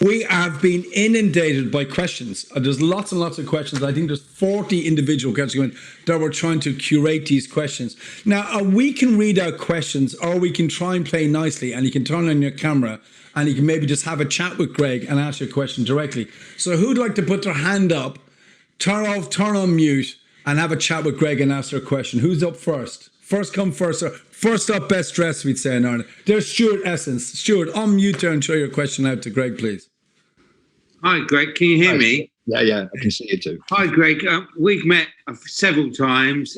We have been inundated by questions. There's lots and lots of questions. I think there's 40 individual questions that we're trying to curate these questions. Now, we can read out questions, or we can try and play nicely, and you can turn on your camera and you can maybe just have a chat with Greg and ask your question directly. So who'd like to put their hand up, turn on mute, and have a chat with Greg and ask their question? Who's up first? First come, first serve. First up, best dressed, we'd say in Ireland. There's Stuart Essence. Stuart, unmute there and show your question out to Greg, please. Hi, Greg. Can you hear me? Yeah, I can see you too. Hi, Greg. We've met several times.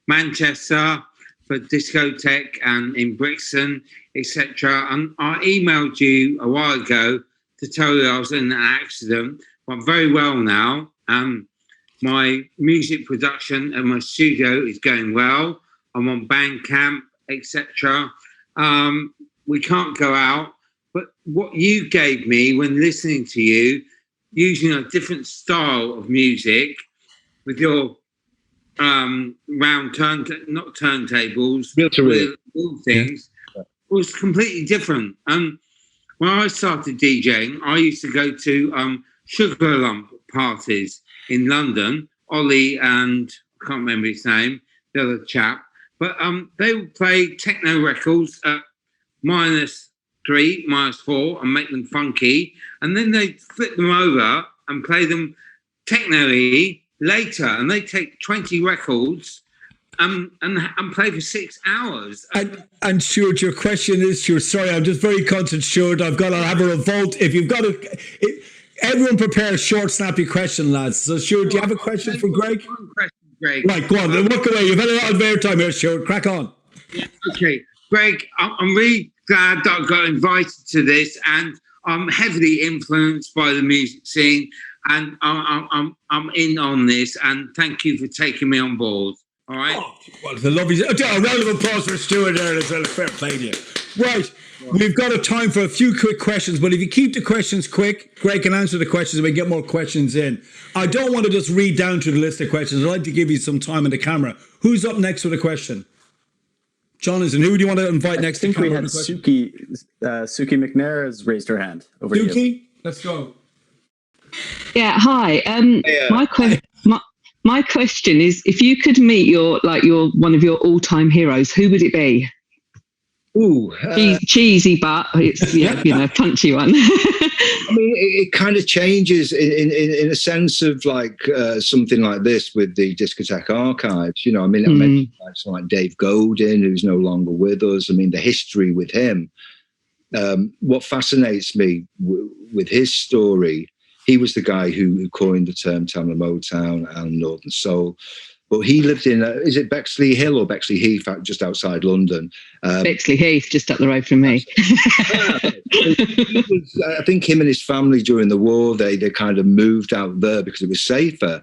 Manchester for Discotheque and in Brixton, etc. And I emailed you a while ago to tell you I was in an accident, but I'm very well now. My music production and my studio is going well. I'm on Bandcamp, etc. We can't go out. But what you gave me when listening to you, using a different style of music with your round not turntables, real things, was completely different. And when I started DJing, I used to go to sugar lump parties in London. Ollie and I can't remember his name, the other chap, but they would play techno records at -3, -4 and make them funky, and then they flip them over and play them techno-y later, and they take 20 records and play for 6 hours. And Stuart, your question is, Stuart, sorry, I'm just very conscious, Stuart, I've got to have a revolt. If you've got everyone prepare a short, snappy question, lads. So Stuart, do you have a question for Greg? One question, Greg. Right, go on, then walk away. You've had a lot of airtime here, Stuart. Crack on. Yeah, okay. Greg, I'm really glad that I got invited to this, and I'm heavily influenced by the music scene, and I'm in on this, and thank you for taking me on board. All right. Oh, well, it's a lovely. A round of applause for Stuart there as well. Fair play to you. Right, we've got a time for a few quick questions, but if you keep the questions quick, Greg can answer the questions and we get more questions in. I don't want to just read down through the list of questions. I'd like to give you some time on the camera. Who's up next with a question? Jonathan, who do you want to invite next? I think we had Suki McNair has raised her hand. Over to you. Suki, let's go. Yeah, hi. My question is, if you could meet your one of your all-time heroes, who would it be? Ooh, cheesy, but it's punchy one. I mean, it kind of changes in a sense of like something like this with the Discotheque archives. You know, I mean, I mentioned like Dave Godin, who's no longer with us. I mean, the history with him. What fascinates me with his story, he was the guy who coined the term Tamla Motown and Northern Soul. But he lived in, is it Bexley Hill or Bexley Heath, just outside London? Bexley Heath, just up the road from me. I think him and his family during the war, they kind of moved out there because it was safer.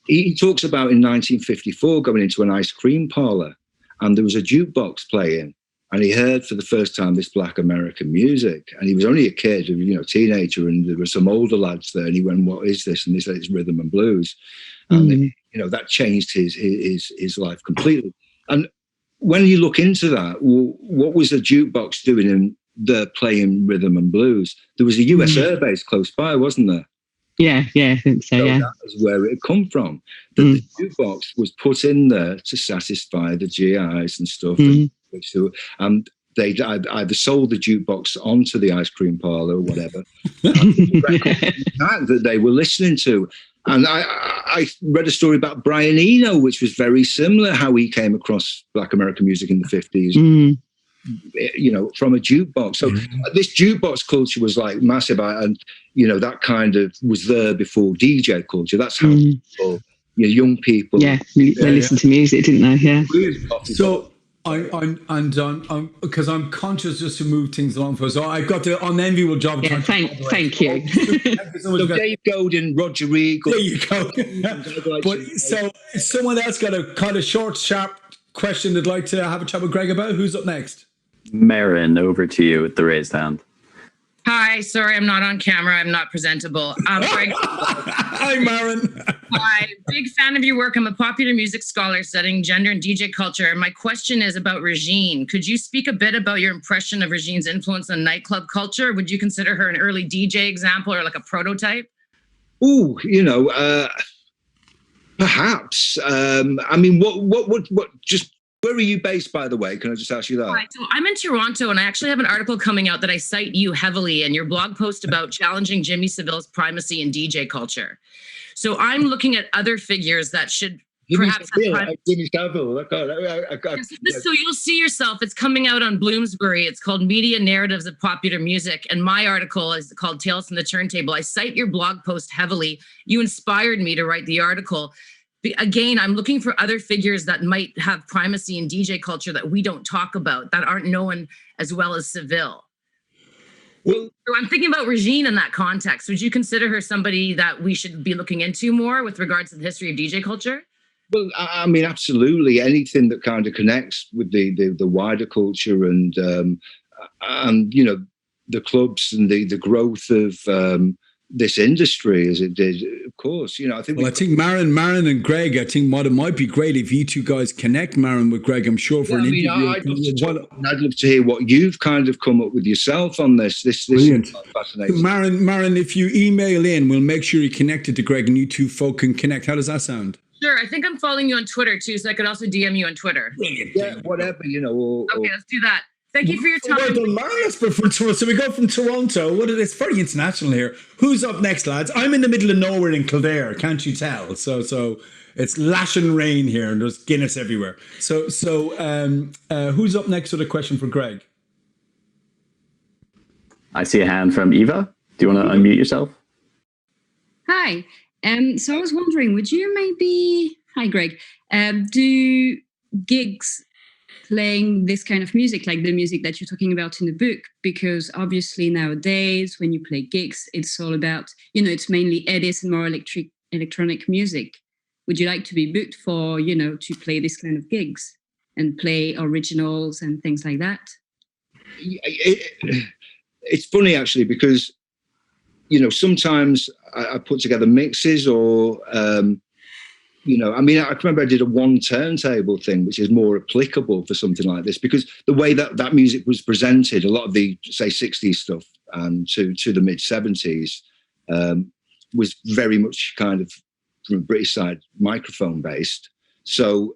He talks about in 1954 going into an ice cream parlor, and there was a jukebox playing, and he heard for the first time this Black American music. And he was only a kid, teenager, and there were some older lads there, and he went, "What is this?" And they said, "It's rhythm and blues." And that changed his life completely. And when you look into that, what was the jukebox doing in there playing rhythm and blues? There was a US Air Base close by, wasn't there? Yeah, I think so. Yeah, that was where it had come from. The jukebox was put in there to satisfy the GIs and stuff. And they either sold the jukebox onto the ice cream parlor or whatever, that they were listening to. And I read a story about Brian Eno, which was very similar, how he came across Black American music in the 50s, from a jukebox. So this jukebox culture was like massive. And, that kind of was there before DJ culture. That's how people, young people. Yeah, they listened to music, didn't they? Yeah. So because I'm conscious just to move things along for us. So I've got the unenviable job. Yeah, thank you. So Dave Godin, Roger Regal. There you go. But so someone else got a kind of short, sharp question they'd like to have a chat with Greg about. Who's up next? Marin, over to you with the raised hand. Hi, sorry, I'm not on camera. I'm not presentable. Greg, Hi, Maren. hi, big fan of your work. I'm a popular music scholar studying gender and DJ culture. My question is about Regine. Could you speak a bit about your impression of Regine's influence on nightclub culture? Would you consider her an early DJ example or like a prototype? Oh, perhaps. I mean, what? Just where are you based, by the way? Can I just ask you that? Right, so I'm in Toronto, and I actually have an article coming out that I cite you heavily in your blog post about challenging Jimmy Savile's primacy in DJ culture. So I'm looking at other figures that should perhaps have Jimmy Savile. So you'll see yourself. It's coming out on Bloomsbury. It's called Media Narratives of Popular Music. And my article is called Tales from the Turntable. I cite your blog post heavily. You inspired me to write the article. Again, I'm looking for other figures that might have primacy in DJ culture that we don't talk about, that aren't known as well as Savile. Well, so I'm thinking about Regine in that context. Would you consider her somebody that we should be looking into more with regards to the history of DJ culture? Well, I mean, absolutely. Anything that kind of connects with the wider culture and the clubs and the growth of this industry as it did, of course. I think. Well, I think Maren and Greg. I think it might be great if you two guys connect Maren with Greg. I'm sure for an interview. I'd love to hear what you've kind of come up with yourself on this. This brilliant. Is fascinating. Maren, if you email in, we'll make sure you're connected to Greg, and you two folk can connect. How does that sound? Sure. I think I'm following you on Twitter too, so I could also DM you on Twitter. Brilliant. Yeah, whatever. Okay, let's do that. Thank you for your time. Well done, Maren. So we go from Toronto. It's very international here. Who's up next, lads? I'm in the middle of nowhere in Kildare. Can't you tell? So it's lashing rain here, and there's Guinness everywhere. So who's up next with a question for Greg? I see a hand from Eva. Do you want to unmute yourself? Hi. So I was wondering, would you maybe, hi Greg, do gigs playing this kind of music, like the music that you're talking about in the book? Because obviously nowadays when you play gigs, it's all about, it's mainly edits and more electronic music. Would you like to be booked for, to play this kind of gigs and play originals and things like that? It's funny actually, because sometimes I put together mixes or, I mean, I remember I did a one turntable thing, which is more applicable for something like this, because the way that music was presented, a lot of the, say, 60s stuff to the mid 70s was very much kind of from a British side microphone based. So,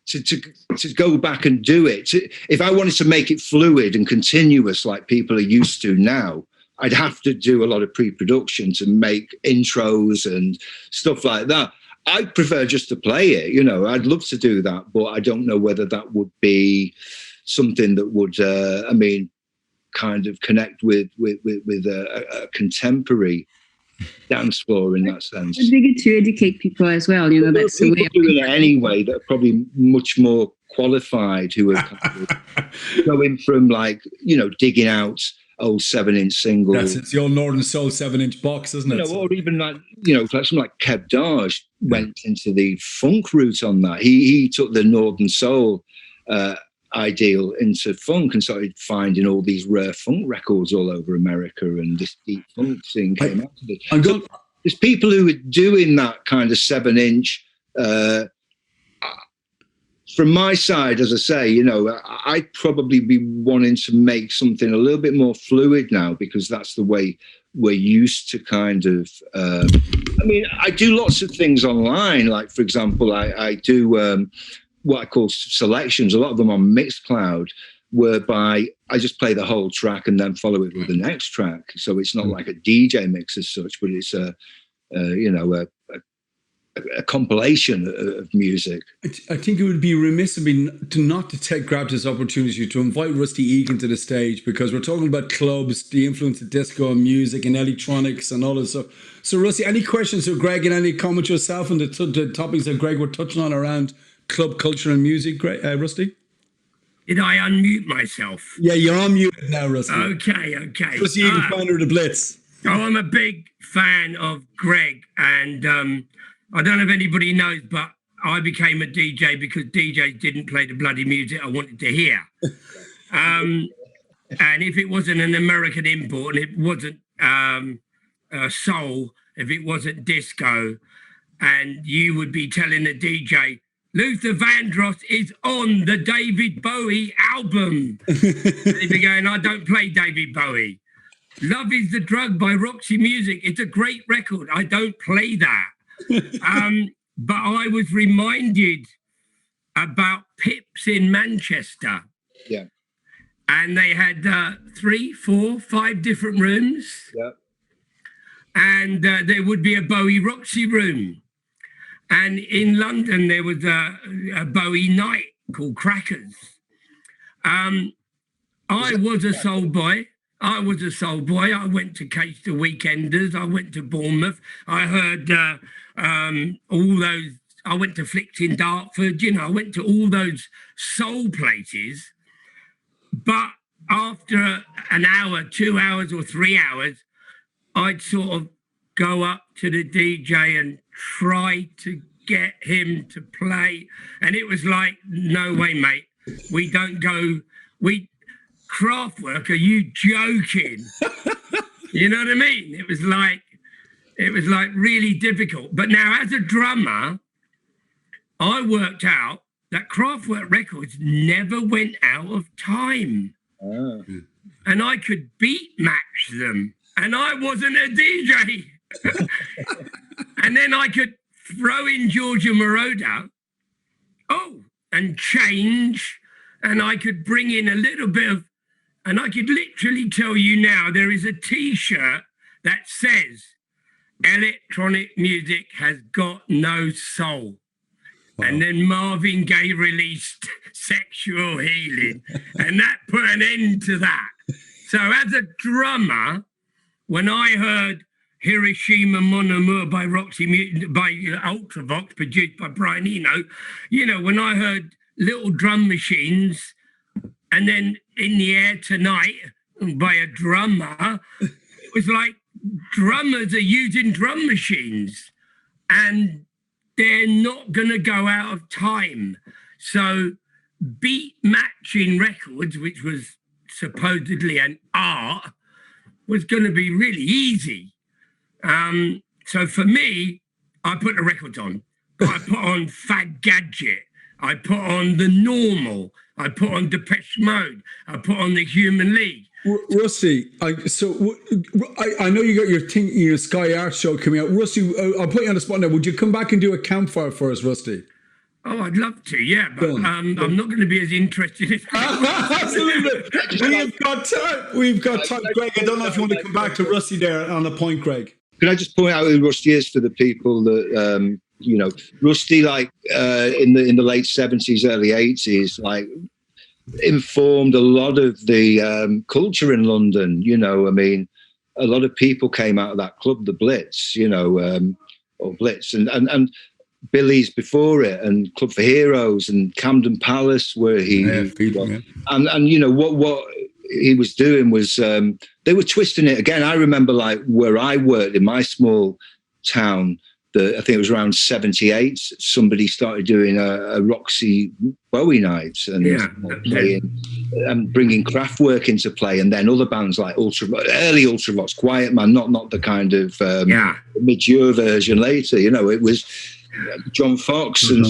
to go back and do it, if I wanted to make it fluid and continuous like people are used to now, I'd have to do a lot of pre-production to make intros and stuff like that. I prefer just to play it, I'd love to do that, but I don't know whether that would be something that would, kind of connect with a contemporary dance floor in that sense. It's good to educate people as well, that's the way. Doing it anyway that are probably much more qualified, who are kind of going from digging out old 7-inch singles. That's it's the old Northern Soul 7-inch box, isn't it? Or even like someone like Kev Darge went into the funk route on that. He took the Northern Soul ideal into funk and started finding all these rare funk records all over America, and this deep funk scene came out of it. There's people who are doing that kind of 7-inch. From my side, as I say, I'd probably be wanting to make something a little bit more fluid now, because that's the way we're used to kind of. I do lots of things online. Like, for example, I do what I call selections. A lot of them on Mixcloud, whereby I just play the whole track and then follow it with the next track. So it's not like a DJ mix as such, but it's a compilation of music. I think it would be remiss of me to grab this opportunity to invite Rusty Egan to the stage, because we're talking about clubs, the influence of disco and music and electronics and all this stuff. So Rusty, any questions for Greg and any comments yourself on the topics that Greg were touching on around club culture and music, Rusty? Did I unmute myself? Yeah, you're unmuted now, Rusty. Okay. Rusty Egan, founder of the Blitz. I'm a big fan of Greg, and I don't know if anybody knows, but I became a DJ because DJs didn't play the bloody music I wanted to hear. And if it wasn't an American import, and it wasn't soul, if it wasn't disco, and you would be telling the DJ, Luther Vandross is on the David Bowie album. And he'd be going, I don't play David Bowie. Love is the Drug by Roxy Music. It's a great record. I don't play that. But I was reminded about Pips in Manchester. Yeah. And they had 3, 4, 5 different rooms. Yeah. And there would be a Bowie Roxy room. And in London, there was a Bowie night called Crackers. I was a soul boy. I went to Catch the Weekenders. I went to Bournemouth. I heard all those. I went to Flicks in Dartford. You know, I went to all those soul places. But after an hour, 2 hours, or 3 hours, I'd sort of go up to the DJ and try to get him to play. And it was like, no way, mate. We don't go, Kraftwerk, are you joking? You know what I mean? It was like really difficult. But now as a drummer, I worked out that Kraftwerk records never went out of time. Oh. And I could beat match them. And I wasn't a DJ. And then I could throw in Giorgio Moroder, and change, and I could bring in a little bit of, and I could literally tell you now, there is a T-shirt that says, electronic music has got no soul. Wow. And then Marvin Gaye released Sexual Healing, and that put an end to that. So as a drummer, when I heard Hiroshima Mon Amour by Ultravox, produced by Brian Eno, you know, when I heard Little Drum Machines, and then In the Air Tonight by a drummer, it was like drummers are using drum machines and they're not going to go out of time. So beat matching records, which was supposedly an art, was going to be really easy. So for me, I put the records on. I put on Fag Gadget. I put on The Normal. I put on Depeche Mode. I put on The Human League. Rusty, I know you got your Sky Art show coming out. Rusty, I'll put you on the spot now. Would you come back and do a campfire for us, Rusty? Oh, I'd love to, yeah, but I'm not going to be as interested as Absolutely. We've got time. We've got time. Greg, I don't know if you want to come back to Rusty there on a point, Greg. Can I just point out who Rusty is for the people that, you know, Rusty, like in the late 70s, early 80s, like informed a lot of the culture in London. You know, I mean, a lot of people came out of that club, the Blitz, you know, or Blitz, and Billy's before it, and Club for Heroes, and Camden Palace, where he and you know what he was doing was they were twisting it again. I remember, like, where I worked in my small town, I think it was around 78, somebody started doing a Roxy Bowie night and playing and bringing Kraftwerk into play, and then other bands like early Ultravox, Quiet Man, not the kind of mature version later. You know, it was John Fox and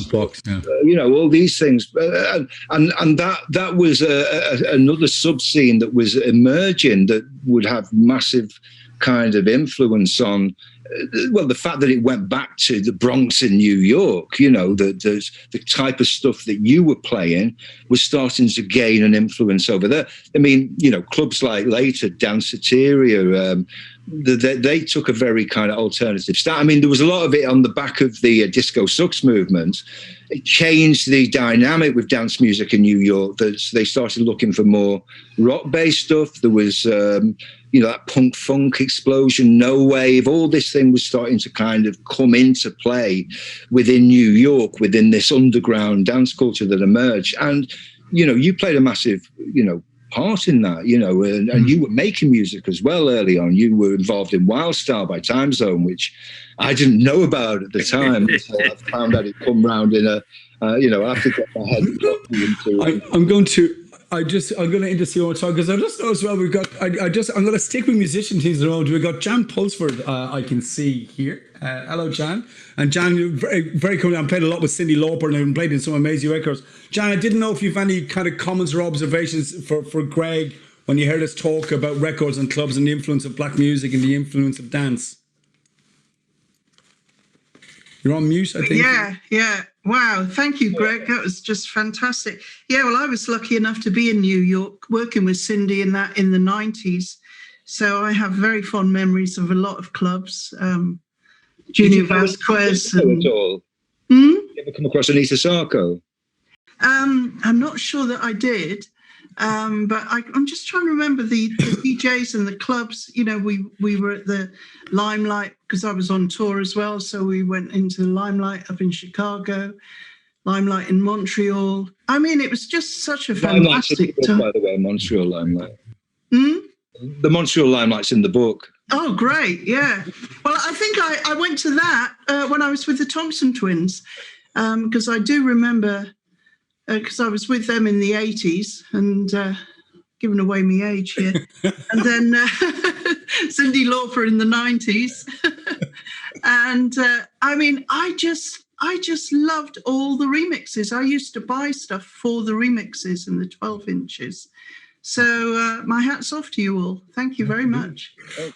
you know, all these things, and that was another sub scene that was emerging that would have massive kind of influence on. Well, the fact that it went back to the Bronx in New York, you know, the type of stuff that you were playing was starting to gain an influence over there. I mean, you know, clubs like later, Danceteria, they took a very kind of alternative start. I mean, there was a lot of it on the back of the Disco Sucks movement. It changed the dynamic with dance music in New York. They started looking for more rock-based stuff. There was, you know, that punk funk explosion, no wave, all this thing was starting to kind of come into play within New York, within this underground dance culture that emerged. And, you know, you played a massive, you know, part in that, you know, and you were making music as well early on. You were involved in Wild Style by Time Zone, which I didn't know about at the time. So I found out it come round in a, you know, I have to get my head into. I'm going to intercede one time because I just know as well. I'm going to stick with musician teams around. We've got Jan Pulsford. I can see here. Hello, Jan. And Jan, very cool. I'm playing a lot with Cyndi Lauper and I've played in some amazing records. Jan, I didn't know if you've any kind of comments or observations for Greg when you heard us talk about records and clubs and the influence of black music and the influence of dance. You're on mute, I think. Yeah. Wow. Thank you, Greg. That was just fantastic. Yeah, well, I was lucky enough to be in New York working with Cyndi in the 90s. So I have very fond memories of a lot of clubs. Junior Vasquez. At all? You ever come across Anita Sarko? I'm not sure that I did. But I'm just trying to remember the DJs and the clubs. You know, we were at the Limelight because I was on tour as well. So we went into the Limelight up in Chicago, Limelight in Montreal. I mean, it was just such a fantastic time. By the way, Montreal Limelight. The Montreal Limelight's in the book. Oh, great. Yeah. Well, I think I went to that when I was with the Thompson Twins because I do remember... because I was with them in the 80s and giving away my age here. And then Cyndi Lauper in the 90s. And I mean, I just loved all the remixes. I used to buy stuff for the remixes and the 12 inches. So my hat's off to you all. Thank you very much.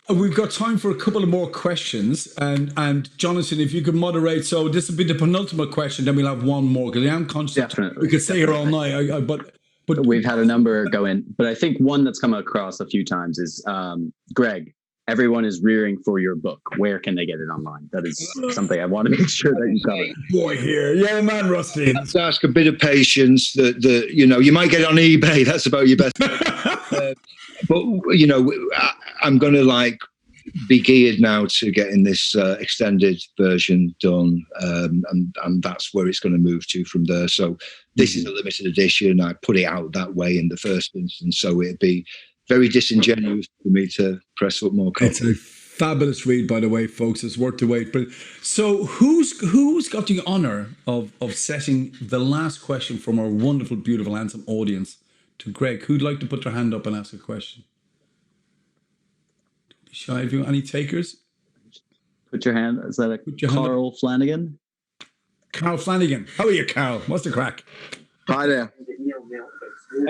We've got time for a couple of more questions. And Jonathan, if you could moderate. So this will be the penultimate question. Then we'll have one more because I am conscious. Definitely. We could stay here all night. But we've had a number go in. But I think one that's come across a few times is, Greg, everyone is rearing for your book. Where can they get it online? That is something I want to make sure that you cover. Boy, here. Yeah, man, Rusty. Let's ask a bit of patience. You might get it on eBay. That's about your best. But, I'm going to be geared now to getting this extended version done. And that's where it's going to move to from there. So this is a limited edition. I put it out that way in the first instance. So it'd be very disingenuous for me to press up more copies. It's a fabulous read, by the way, folks. It's worth the wait. But so who's got the honor of setting the last question from our wonderful, beautiful, handsome audience to Greg? Who'd like to put their hand up and ask a question? Don't be shy. Have you any takers? Put your hand. Is that Carl Flanagan? Carl Flanagan. How are you, Carl? What's the crack? Hi there.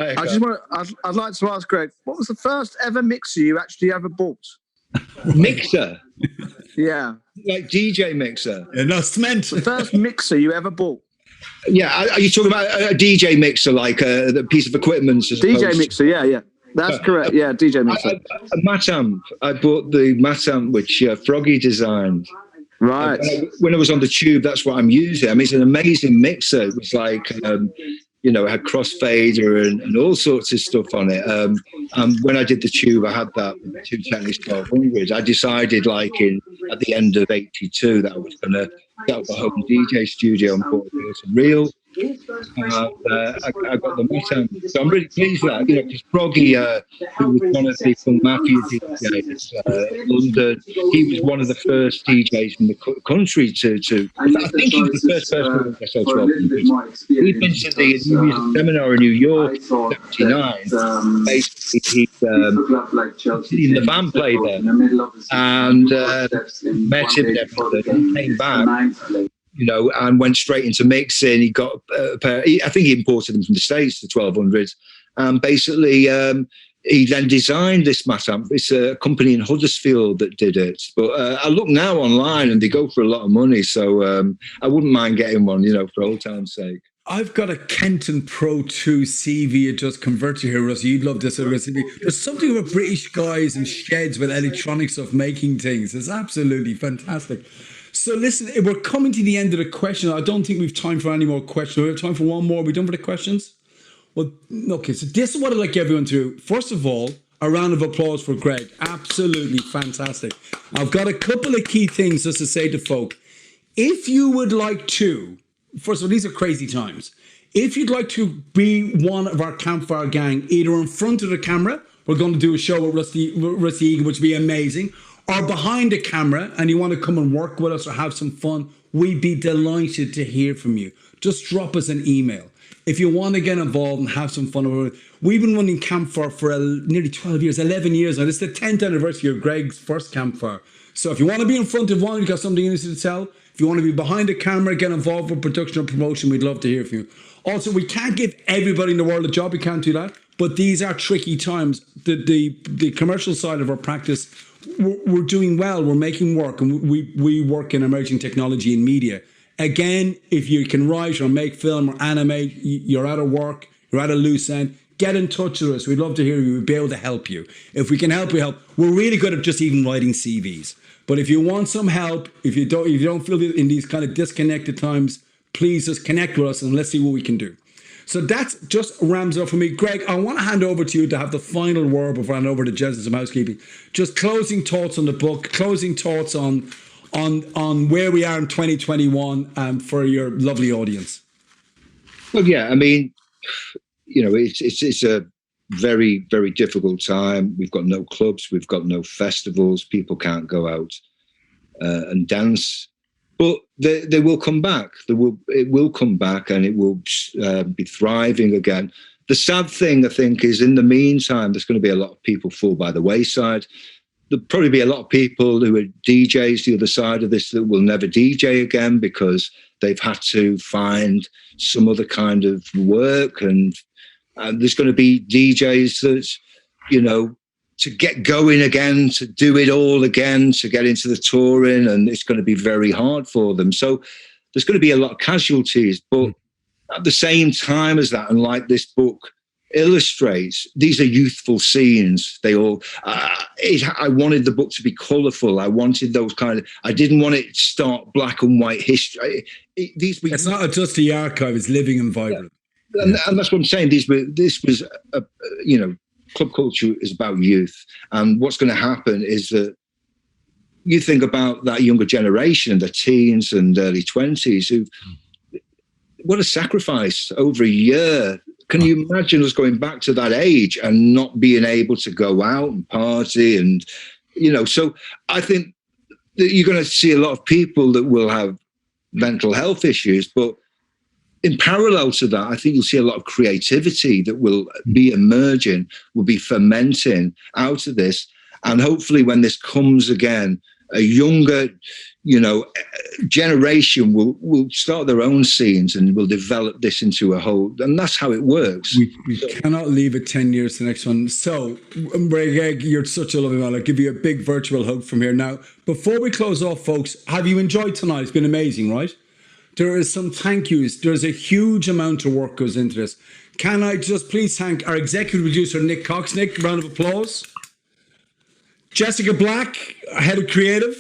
I'd like to ask Greg, what was the first ever mixer you actually ever bought? Mixer? Yeah. Like DJ mixer? No, cement. The first mixer you ever bought? Yeah, are you talking about a DJ mixer, like the piece of equipment? DJ mixer, yeah. That's correct, yeah, DJ mixer. A Matamp. I bought the Matamp which Froggy designed. Right. When I was on the Tube, that's what I'm using. I mean, it's an amazing mixer. It was like... it had crossfader and all sorts of stuff on it. And when I did the Tube, I had that with the two Technics 1200s. I decided, at the end of '82, that I was going to set up a home DJ studio and put some real. I got the Matamp. So I'm really pleased with that, because Froggy, who was one of the Funk Mafia DJs, London, he was one of the first DJs in the country to I think he was the first person to SL 1200s. He'd been to the music seminar in New York in '79. Basically, he'd seen the band play there and met him and everything. He came back. And went straight into mixing. He got I think he imported them from the States, the 1200s. And basically, he then designed this Matamp. It's a company in Huddersfield that did it. But I look now online and they go for a lot of money. So I wouldn't mind getting one, for old time's sake. I've got a Kenton Pro 2 CV just converter here, Russ. You'd love this recipe. There's something about British guys and sheds with electronic stuff making things. It's absolutely fantastic. So listen, we're coming to the end of the question. I don't think we've time for any more questions. We have time for one more. Are we done for the questions? Well, okay, so this is what I'd like everyone to do. First of all, a round of applause for Greg. Absolutely fantastic. I've got a couple of key things just to say to folk. If you would like to, first of all, these are crazy times. If you'd like to be one of our Campfire gang, either in front of the camera, we're going to do a show with Rusty Egan, which would be amazing, or behind the camera and you want to come and work with us or have some fun, we'd be delighted to hear from you. Just drop us an email. If you want to get involved and have some fun, we've been running Campfire for nearly 12 years, 11 years now. This is the 10th anniversary of Greg's first Campfire. So if you want to be in front of one, you've got something interesting to tell. If you want to be behind the camera, get involved with production or promotion, we'd love to hear from you. Also, we can't give everybody in the world a job. We can't do that. But these are tricky times. The commercial side of our practice, we're doing well. We're making work, and we work in emerging technology and media. Again, if you can write or make film or animate, you're out of work, you're at a loose end, get in touch with us. We'd love to hear you. We'd be able to help you. If we can help, we help. We're really good at just even writing CVs. But if you want some help, if you don't feel in these kind of disconnected times, please just connect with us and let's see what we can do. So that's just rams up for me. Greg, I want to hand over to you to have the final word before I hand over to Jez and some housekeeping. Just closing thoughts on the book, closing thoughts on where we are in 2021 for your lovely audience. Well, yeah, I mean, you know, it's a very, very difficult time. We've got no clubs, we've got no festivals, people can't go out and dance. But they will come back. It will come back, and it will be thriving again. The sad thing, I think, is in the meantime, there's going to be a lot of people fall by the wayside. There'll probably be a lot of people who are DJs the other side of this that will never DJ again because they've had to find some other kind of work. And there's going to be DJs that, you know, to get going again, to do it all again, to get into the touring, and it's going to be very hard for them. So there's going to be a lot of casualties, but at the same time as that, and like this book illustrates, these are youthful scenes. They all, I wanted the book to be colourful. I wanted those kind of, I didn't want it to start black and white history. It's not just the archive, it's living and vibrant. Yeah. And that's what I'm saying. This was, you know, club culture is about youth, and what's going to happen is that you think about that younger generation, the teens and early 20s, who, what a sacrifice over a year. Can you imagine us going back to that age and not being able to go out and party? And, you know, so I think that you're going to see a lot of people that will have mental health issues, but in parallel to that, I think you'll see a lot of creativity that will be emerging, will be fermenting out of this. And hopefully when this comes again, a younger, you know, generation will start their own scenes and will develop this into a whole, and that's how it works. We cannot leave it 10 years to the next one. So, Greg, you're such a lovely man. I'll give you a big virtual hug from here. Now, before we close off, folks, have you enjoyed tonight? It's been amazing, right? There is some thank yous. There's a huge amount of work goes into this. Can I just please thank our executive producer, Nick Cox. Nick, round of applause. Jessica Black, head of creative.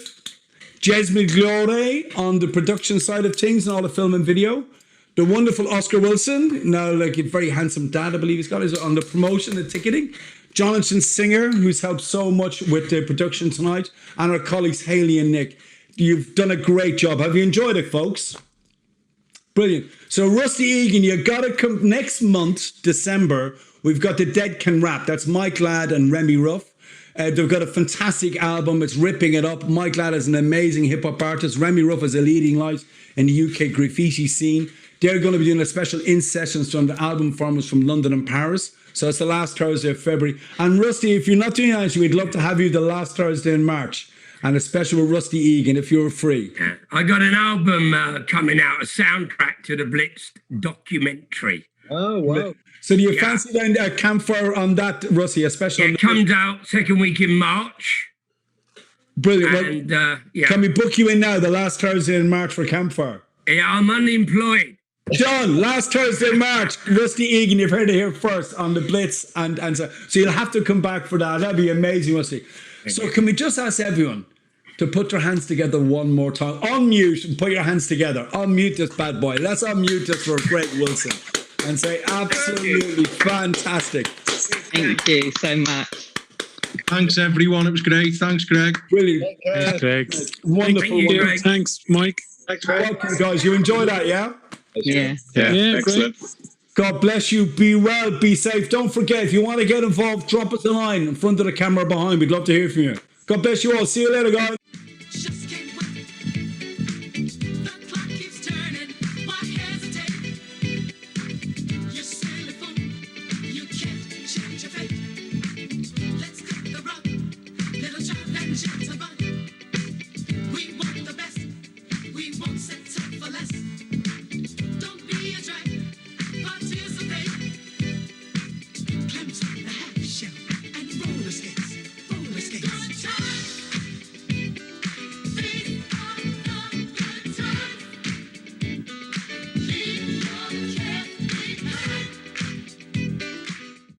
Jasmine Glore on the production side of things and all the film and video. The wonderful Oscar Wilson, now like a very handsome dad, I believe he's got, is on the promotion and ticketing. Jonathan Singer, who's helped so much with the production tonight. And our colleagues, Haley and Nick. You've done a great job. Have you enjoyed it, folks? Brilliant. So Rusty Egan, you got to come next month, December. We've got the Dead Can Rap. That's Mike Ladd and Remy Ruff. They've got a fantastic album. It's ripping it up. Mike Ladd is an amazing hip hop artist. Remy Ruff is a leading light in the UK graffiti scene. They're going to be doing a special in-sessions from the album farmers from London and Paris. So it's the last Thursday of February. And Rusty, if you're not doing anything, we'd love to have you the last Thursday in March. And a special with Rusty Egan, if you're free. I got an album coming out, a soundtrack to the Blitz documentary. Oh, wow. So do you fancy doing a Campfire on that, Rusty, a special? It comes out second week in March. Brilliant. And, can we book you in now, the last Thursday in March for Campfire? Yeah, I'm unemployed. Done. Last Thursday in March. Rusty Egan, you've heard it here first on the Blitz. And so you'll have to come back for that. That'd be amazing, Rusty. So can we just ask everyone to put their hands together one more time? Unmute and put your hands together. Unmute this bad boy. Let's unmute this for Greg Wilson and say absolutely fantastic. Thank you so much. Thanks, everyone. It was great. Thanks, Greg. Brilliant. Thanks, Greg. Wonderful. Thank you, Greg. Thanks, Mike. Thanks, Greg. Welcome, guys. You enjoy that, yeah? Yeah. Excellent. God bless you. Be well. Be safe. Don't forget, if you want to get involved, drop us a line in front of the camera behind. We'd love to hear from you. God bless you all. See you later, guys.